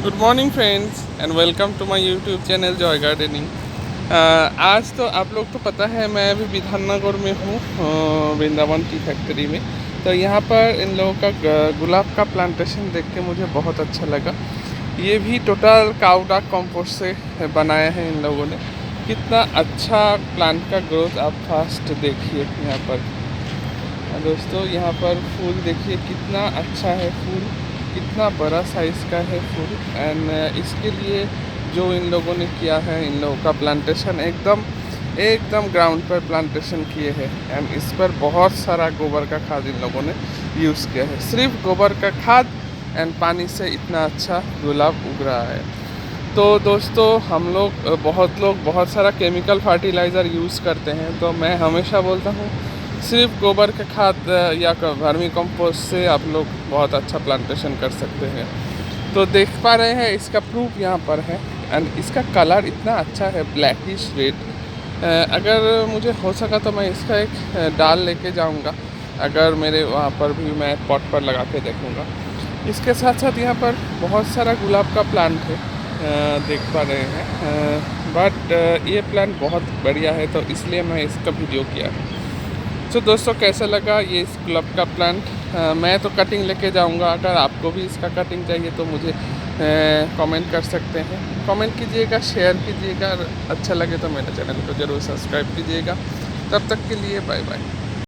Good morning friends and welcome to my YouTube channel Joy Gardening. आज तो आप लोग तो पता है मैं अभी बिधाननगर में हूँ, वृंदावन टी फैक्ट्री में। तो यहाँ पर इन लोगों का गुलाब का प्लांटेशन देख के मुझे बहुत अच्छा लगा। ये भी टोटल काउडा कंपोस्ट से बनाया है इन लोगों ने। कितना अच्छा प्लांट का ग्रोथ आप फास्ट देखिए यहाँ पर। दोस्तों यहाँ पर फूल देखिए कितना अच्छा है, फूल कितना बड़ा साइज़ का है फूल। एंड इसके लिए जो इन लोगों ने किया है, इन लोगों का प्लांटेशन एकदम एकदम ग्राउंड पर प्लांटेशन किए हैं। एंड इस पर बहुत सारा गोबर का खाद इन लोगों ने यूज़ किया है। सिर्फ गोबर का खाद एंड पानी से इतना अच्छा गुलाब उग रहा है। तो दोस्तों हम लोग बहुत सारा केमिकल फर्टिलाइज़र यूज़ करते हैं। तो मैं हमेशा बोलता हूँ सिर्फ गोबर का खाद या वर्मी कंपोस्ट से आप लोग बहुत अच्छा प्लांटेशन कर सकते हैं। तो देख पा रहे हैं इसका प्रूफ यहाँ पर है। एंड इसका कलर इतना अच्छा है, ब्लैकिश रेड। अगर मुझे हो सका तो मैं इसका एक डाल लेके जाऊँगा। अगर मेरे वहाँ पर भी मैं पॉट पर लगा के देखूँगा। इसके साथ साथ यहाँ पर बहुत सारा गुलाब का प्लांट है, देख पा रहे हैं। बट ये प्लांट बहुत बढ़िया है तो इसलिए मैं इसका वीडियो किया। तो दोस्तों कैसा लगा ये इस गुलाब का प्लांट? मैं तो कटिंग लेके जाऊंगा। अगर आपको भी इसका कटिंग चाहिए तो मुझे कमेंट कर सकते हैं। कमेंट कीजिएगा, शेयर कीजिएगा। अच्छा लगे तो मेरे चैनल को ज़रूर सब्सक्राइब कीजिएगा। तब तक के लिए बाय बाय।